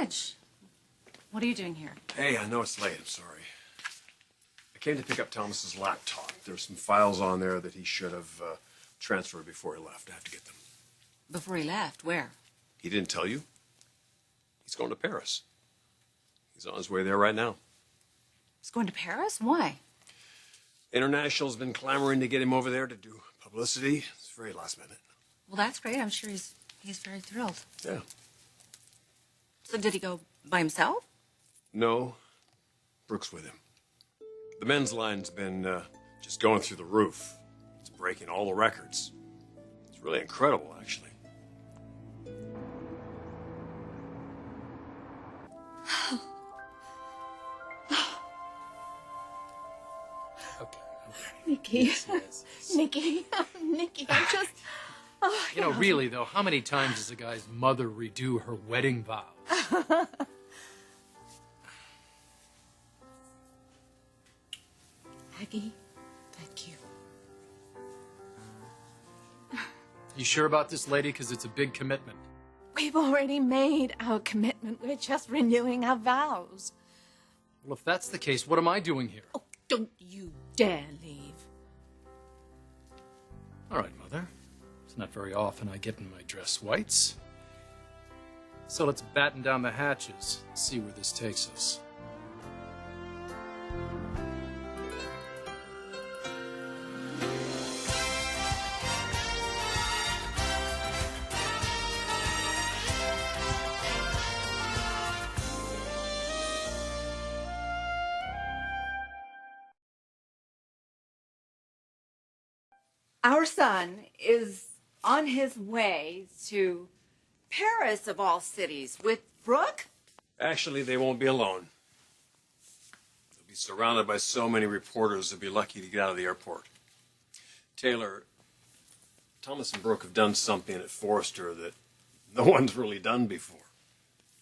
Reg, what are you doing here? Hey, I know it's late. I'm sorry. I came to pick up Thomas's laptop. There's some files on there that he should have transferred before he left. I have to get them. Before he left? Where? He didn't tell you? He's going to Paris. He's on his way there right now. He's going to Paris? Why? International's been clamoring to get him over there to do publicity. It's very last minute. Well, that's great. I'm sure he's very thrilled. Yeah. So did he go by himself? No. Brooke's with him. The men's line's been just going through the roof. It's breaking all the records. It's really incredible, actually. Okay. Nikki. Yes. Nikki. Nikki, I'm just... Oh, You know, really, though, how many times does a guy's mother redo her wedding vows? Aggie, thank you. You sure about this, lady? Because it's a big commitment. We've already made our commitment. We're just renewing our vows. Well, if that's the case, what am I doing here? Oh, don't you dare leave. All right, Mother. It's not very often I get in my dress whites. So let's batten down the hatches and see where this takes us. Our son is on his way to Paris, of all cities, with Brooke? Actually, they won't be alone. They'll be surrounded by so many reporters they'll be lucky to get out of the airport. Taylor, Thomas and Brooke have done something at Forrester that no one's really done before.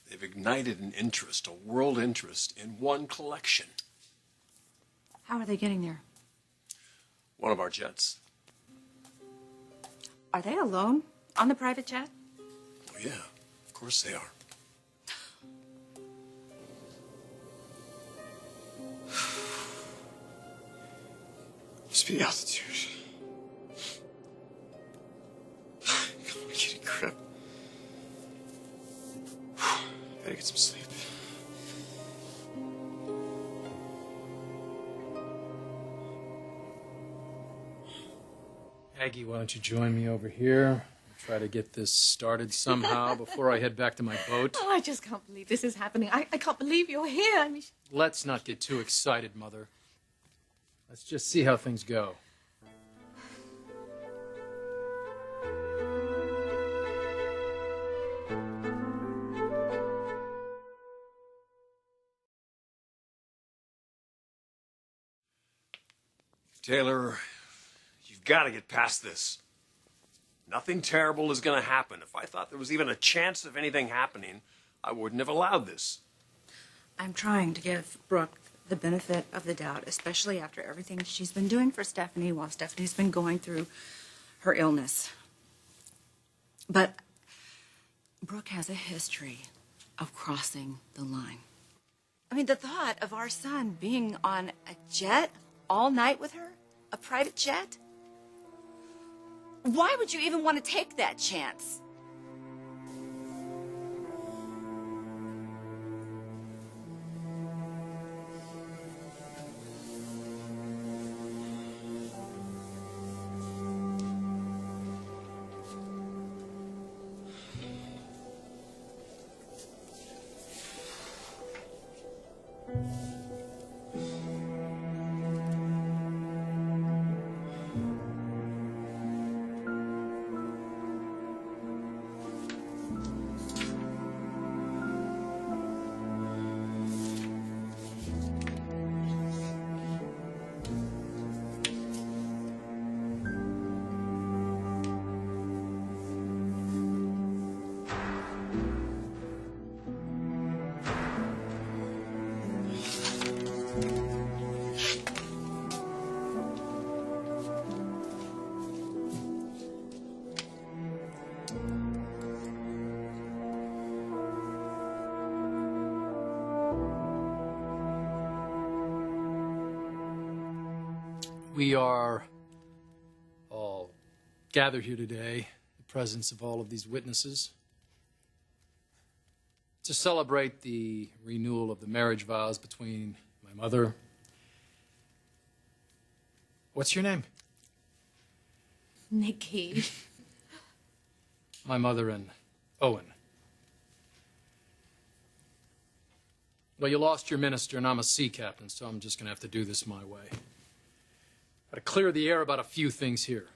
They've ignited an interest, a world interest, in one collection. How are they getting there? One of our jets. Are they alone on the private jet? Oh, yeah, of course they are. Must be the altitude. I'm getting crap. Gotta get some sleep. Aggie, why don't you join me over here? I'll try to get this started somehow before I head back to my boat. Oh, I just can't believe this is happening. I can't believe you're here. I mean... Let's not get too excited, Mother. Let's just see how things go. Taylor, you've got to get past this. Nothing terrible is going to happen. If I thought there was even a chance of anything happening, I wouldn't have allowed this. I'm trying to give Brooke the benefit of the doubt, especially after everything she's been doing for Stephanie while Stephanie's been going through her illness. But Brooke has a history of crossing the line. I mean, the thought of our son being on a jet all night with her, a private jet? Why would you even want to take that chance? We are all gathered here today in the presence of all of these witnesses to celebrate the renewal of the marriage vows between my mother. What's your name? Nikki. My mother and Owen. Well, you lost your minister, and I'm a sea captain, so I'm just going to have to do this my way. Got to clear the air about a few things here.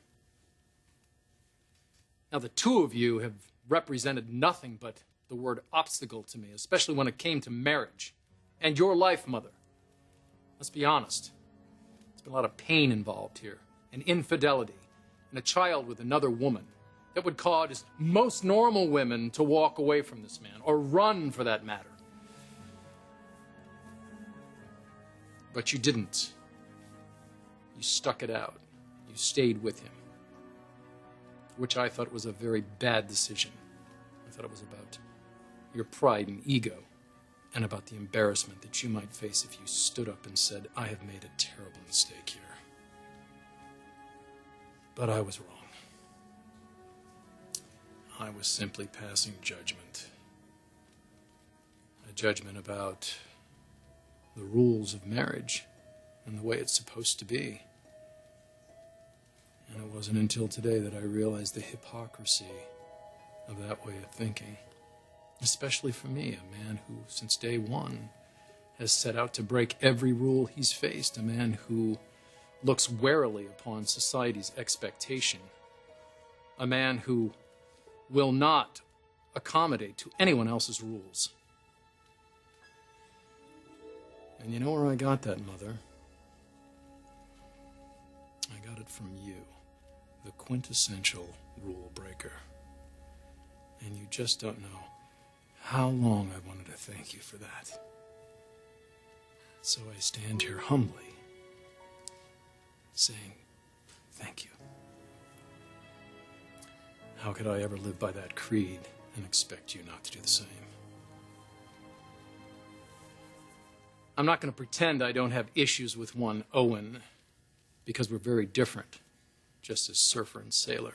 Now, the two of you have represented nothing but the word obstacle to me, especially when it came to marriage and your life, Mother. Let's be honest. There's been a lot of pain involved here, and infidelity, and a child with another woman that would cause most normal women to walk away from this man, or run for that matter. But you didn't. You stuck it out. You stayed with him, which I thought was a very bad decision. I thought it was about your pride and ego, and about the embarrassment that you might face if you stood up and said, I have made a terrible mistake here. But I was wrong. I was simply passing judgment. A judgment about the rules of marriage and the way it's supposed to be. And it wasn't until today that I realized the hypocrisy of that way of thinking. Especially for me, a man who, since day one, has set out to break every rule he's faced, a man who looks warily upon society's expectation, a man who will not accommodate to anyone else's rules. And you know where I got that, Mother? I got it from you, the quintessential rule breaker. And you just don't know how long I wanted to thank you for that. So I stand here humbly, saying thank you. How could I ever live by that creed and expect you not to do the same? I'm not going to pretend I don't have issues with one Owen, because we're very different, just as surfer and sailor.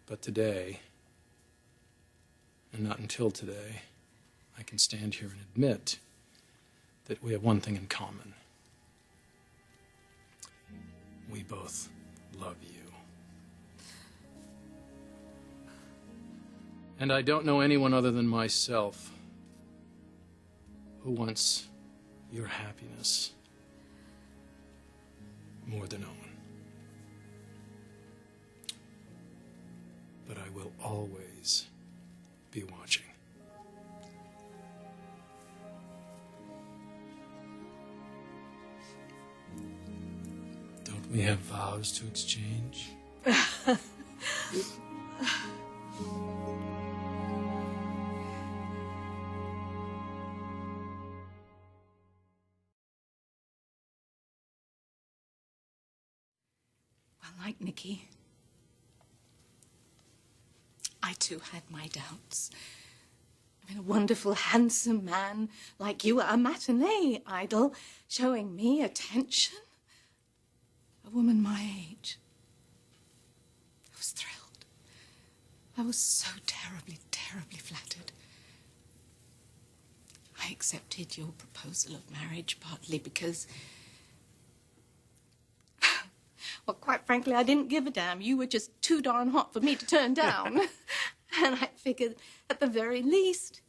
But today, and not until today, I can stand here and admit that we have one thing in common. We both love you. And I don't know anyone other than myself who wants your happiness more than Owen. But I will always be watching. Don't we have vows to exchange? Like Nikki, I too had my doubts. I mean, a wonderful, handsome man like you, a matinee idol, showing me attention. A woman my age. I was thrilled. I was so terribly, terribly flattered. I accepted your proposal of marriage partly because, well, quite frankly, I didn't give a damn. You were just too darn hot for me to turn down. And I figured, at the very least,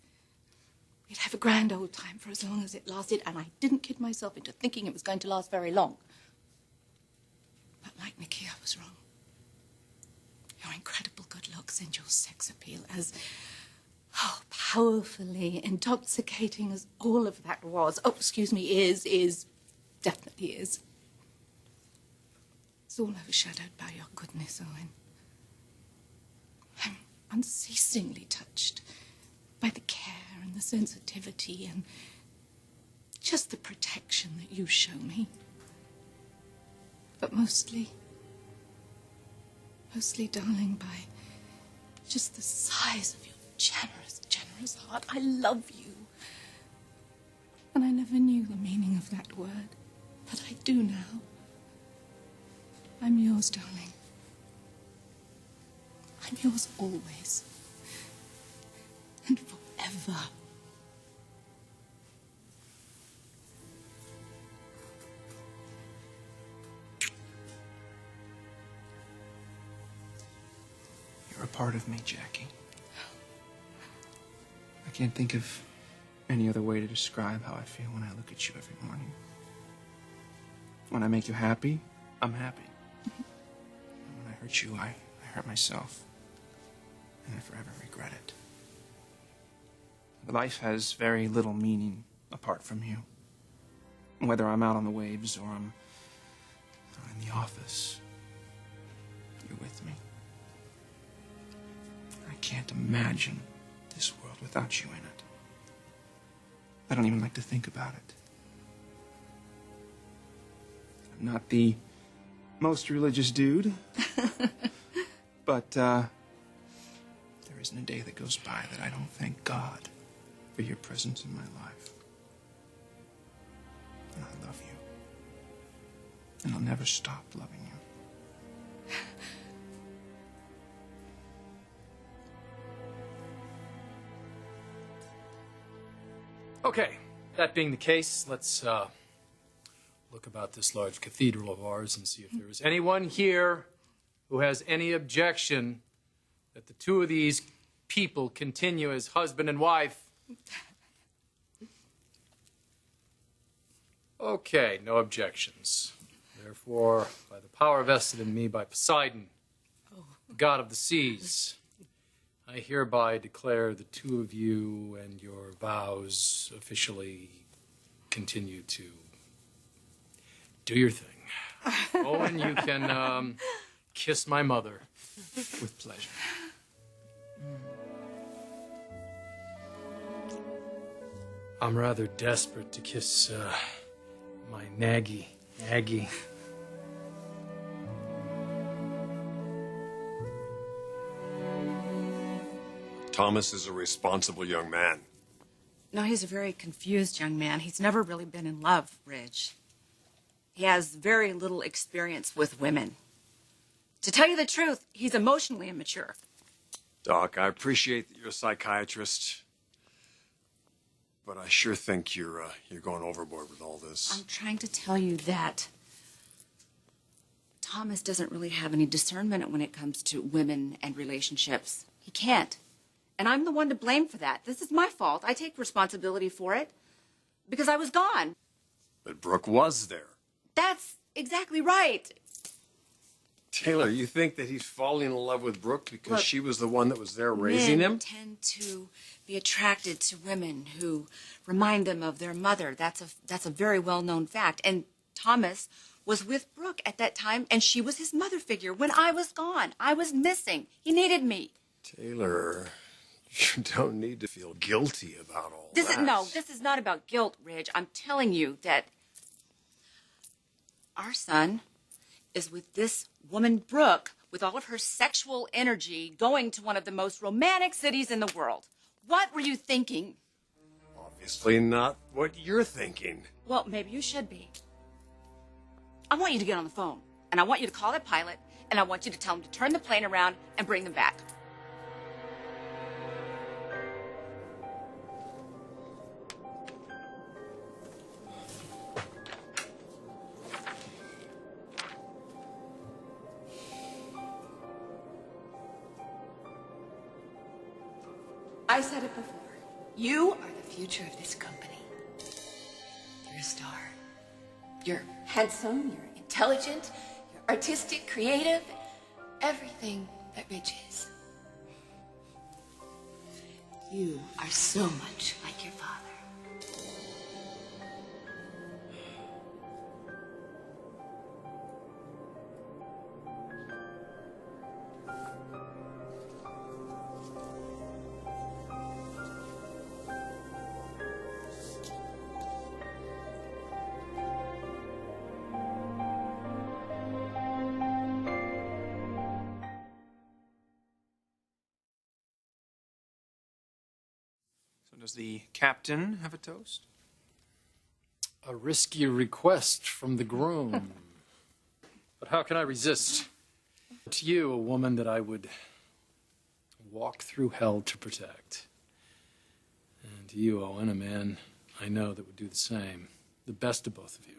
we'd have a grand old time for as long as it lasted, and I didn't kid myself into thinking it was going to last very long. But like Nikki, I was wrong. Your incredible good looks and your sex appeal, as powerfully intoxicating as all of that was, definitely is. It's all overshadowed by your goodness, Owen. I'm unceasingly touched by the care and the sensitivity and just the protection that you show me. But mostly, darling, by just the size of your generous, generous heart. I love you. And I never knew the meaning of that word. But I do now. I'm yours, darling. I'm yours always. And forever. You're a part of me, Jackie. I can't think of any other way to describe how I feel when I look at you every morning. When I make you happy, I'm happy. And when I hurt you, I hurt myself. And I forever regret it. Life has very little meaning apart from you. Whether I'm out on the waves or I'm in the office, you're with me. I can't imagine this world without you in it. I don't even like to think about it. I'm not the most religious dude, but there isn't a day that goes by that I don't thank God for your presence in my life. And I love you. And I'll never stop loving you. Okay, that being the case, let's look about this large cathedral of ours and see if there is anyone here who has any objection that the two of these people continue as husband and wife. Okay, no objections. Therefore, by the power vested in me by Poseidon, the god of the seas, I hereby declare the two of you and your vows officially continue to do your thing. Owen, you can kiss my mother. With pleasure. I'm rather desperate to kiss my Naggy. Thomas is a responsible young man. No, he's a very confused young man. He's never really been in love, Ridge. He has very little experience with women. To tell you the truth, he's emotionally immature. Doc, I appreciate that you're a psychiatrist, but I sure think you're going overboard with all this. I'm trying to tell you that Thomas doesn't really have any discernment when it comes to women and relationships. He can't. And I'm the one to blame for that. This is my fault. I take responsibility for it because I was gone. But Brooke was there. That's exactly right. Taylor, you think that he's falling in love with Brooke because Look, she was the one that was there raising Men him? tend to be attracted to women who remind them of their mother. That's a very well-known fact. And Thomas was with Brooke at that time, and she was his mother figure. When I was gone, I was missing. He needed me. Taylor, you don't need to feel guilty about all This that. this is not about guilt, Ridge. I'm telling you that our son is with this woman, Brooke, with all of her sexual energy, going to one of the most romantic cities in the world. What were you thinking? Obviously not what you're thinking. Well, maybe you should be. I want you to get on the phone, and I want you to call that pilot, and I want you to tell him to turn the plane around and bring them back. I said it before. You are the future of this company. You're a star. You're handsome, you're intelligent, you're artistic, creative, everything that Ridge is. You are so much like your father. So does the captain have a toast? A risky request from the groom. But how can I resist? To you, a woman that I would walk through hell to protect. And to you, Owen, a man I know that would do the same. The best of both of you.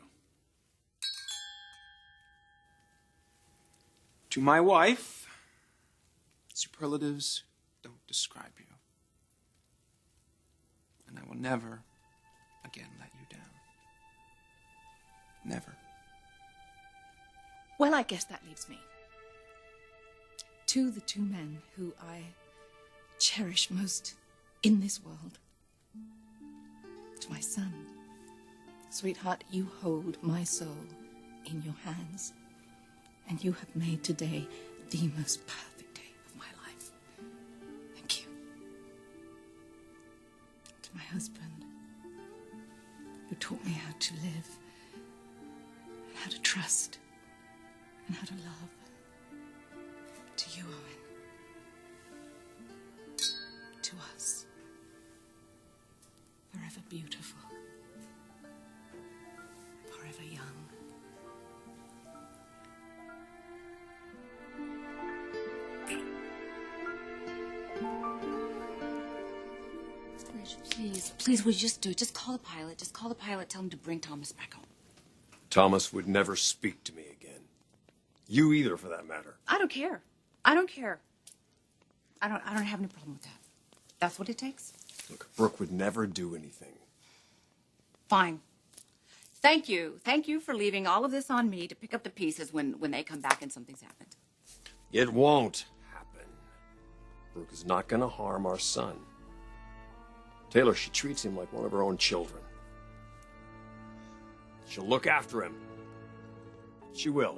To my wife, superlatives don't describe you. And I will never again let you down. Never. Well, I guess that leaves me. To the two men who I cherish most in this world. To my son. Sweetheart, you hold my soul in your hands. And you have made today the most perfect day of my life. Thank you. To my husband, who taught me how to live, and how to trust, and how to love. To you, Owen. To us. Forever beautiful. Forever young. Please, would you just do it? Just call the pilot. Just call the pilot. Tell him to bring Thomas back home. Thomas would never speak to me again. You either, for that matter. I don't care. I don't care. I don't have any problem with that. That's what it takes. Look, Brooke would never do anything. Fine. Thank you. Thank you for leaving all of this on me to pick up the pieces when they come back and something's happened. It won't happen. Brooke is not going to harm our son. Taylor, she treats him like one of her own children. She'll look after him. She will.